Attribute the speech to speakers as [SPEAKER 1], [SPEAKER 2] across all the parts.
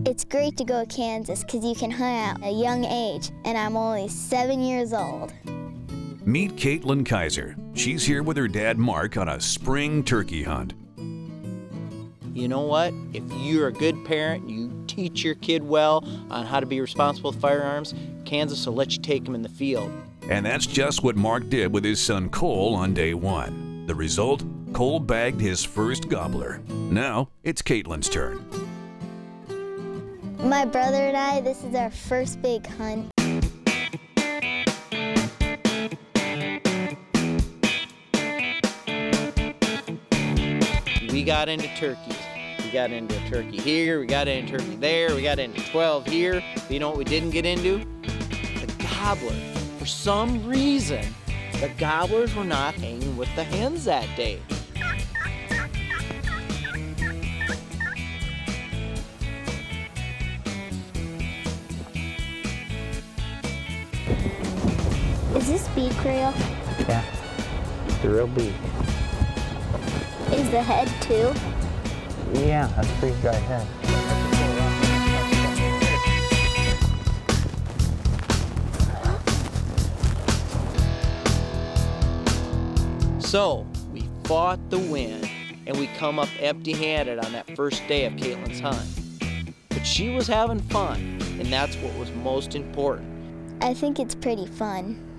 [SPEAKER 1] It's great to go to Kansas because you can hunt at a young age, and I'm only 7 years old.
[SPEAKER 2] Meet Caitlin Kayser. She's here with her dad Mark on a spring turkey hunt.
[SPEAKER 3] You know what? If you're a good parent, you teach your kid well on how to be responsible with firearms, Kansas will let you take them in the field.
[SPEAKER 2] And that's just what Mark did with his son Cole on day one. The result? Cole bagged his first gobbler. Now it's Caitlin's turn.
[SPEAKER 1] My brother and I, this is our first big hunt.
[SPEAKER 3] We got into turkeys. We got into a turkey here, we got into a turkey there, we got into 12 here. But you know what we didn't get into? The gobbler. For some reason, the gobblers were not hanging with the hens that day.
[SPEAKER 1] Is this beak real?
[SPEAKER 4] Yeah, it's a real beak.
[SPEAKER 1] Is the head too?
[SPEAKER 4] Yeah, that's a pretty dry head.
[SPEAKER 3] So, we fought the wind, and we come up empty-handed on that first day of Caitlin's hunt. But she was having fun, and that's what was most important.
[SPEAKER 1] I think it's pretty fun.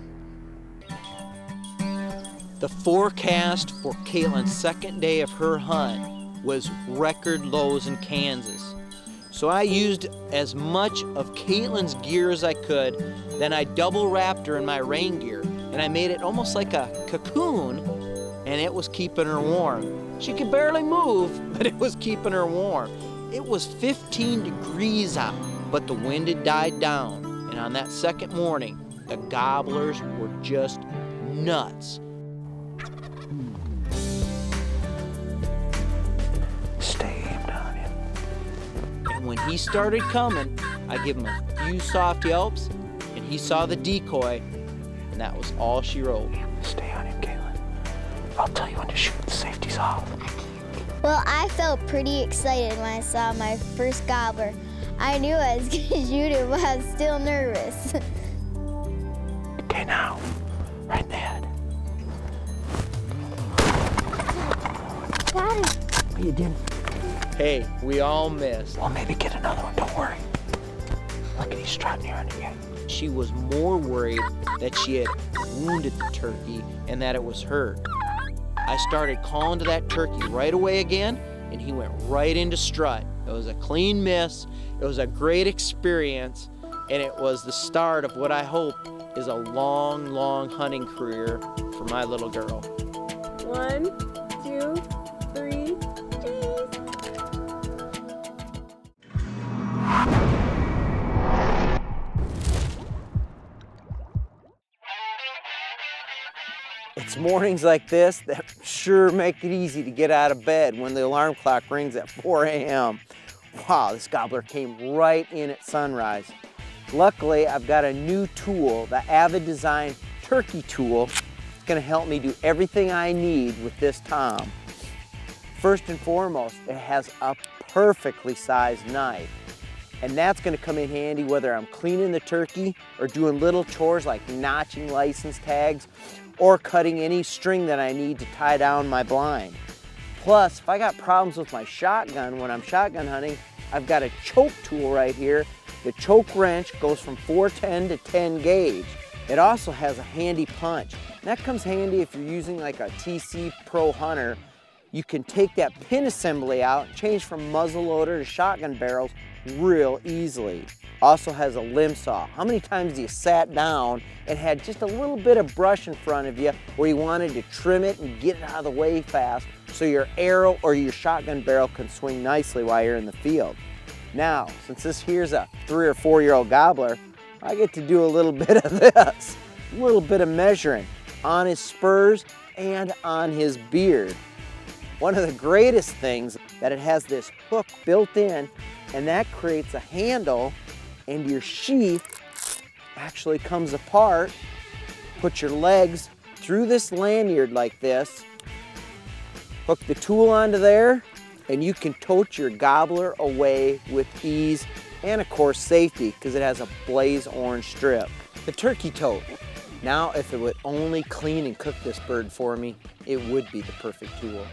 [SPEAKER 3] The forecast for Caitlin's second day of her hunt was record lows in Kansas. So I used as much of Caitlin's gear as I could, then I double wrapped her in my rain gear, and I made it almost like a cocoon, and it was keeping her warm. She could barely move, but it was keeping her warm. It was 15 degrees out, but the wind had died down, and on that second morning, the gobblers were just nuts.
[SPEAKER 4] Stay aimed on him.
[SPEAKER 3] And when he started coming, I gave him a few soft yelps, and he saw the decoy, and that was all she wrote.
[SPEAKER 4] Stay on him, Caitlin. I'll tell you when to shoot. The safety's off.
[SPEAKER 1] Well, I felt pretty excited when I saw my first gobbler. I knew I was going to shoot it, but I was still nervous.
[SPEAKER 4] Okay, now, right in the head.
[SPEAKER 1] Got him.
[SPEAKER 4] You didn't.
[SPEAKER 3] Hey, we all missed.
[SPEAKER 4] Well, maybe get another one. Don't worry. Look at he's trotting here on again.
[SPEAKER 3] She was more worried that she had wounded the turkey and that it was hurt. I started calling to that turkey right away again, and he went right into strut. It was a clean miss. It was a great experience, and it was the start of what I hope is a long, long hunting career for my little girl.
[SPEAKER 5] 1, 2, 3, cheese.
[SPEAKER 3] It's mornings like this that sure make it easy to get out of bed when the alarm clock rings at 4 a.m. Wow, this gobbler came right in at sunrise. Luckily, I've got a new tool, the Avid Design Turkey Tool. It's gonna help me do everything I need with this tom. First and foremost, it has a perfectly sized knife. And that's gonna come in handy whether I'm cleaning the turkey or doing little chores like notching license tags or cutting any string that I need to tie down my blind. Plus, if I got problems with my shotgun when I'm shotgun hunting, I've got a choke tool right here. The choke wrench goes from 410 to 10 gauge. It also has a handy punch. And that comes handy if you're using like a TC Pro Hunter. You can take that pin assembly out and change from muzzle loader to shotgun barrels real easily. Also has a limb saw. How many times do you sat down and had just a little bit of brush in front of you where you wanted to trim it and get it out of the way fast so your arrow or your shotgun barrel can swing nicely while you're in the field? Now, since this here's a 3 or 4-year-old gobbler, I get to do a little bit of this, a little bit of measuring on his spurs and on his beard. One of the greatest things that it has this hook built in, and that creates a handle, and your sheath actually comes apart. Put your legs through this lanyard like this, hook the tool onto there, and you can tote your gobbler away with ease and of course safety because it has a blaze orange strip. The turkey tote. Now if it would only clean and cook this bird for me, it would be the perfect tool.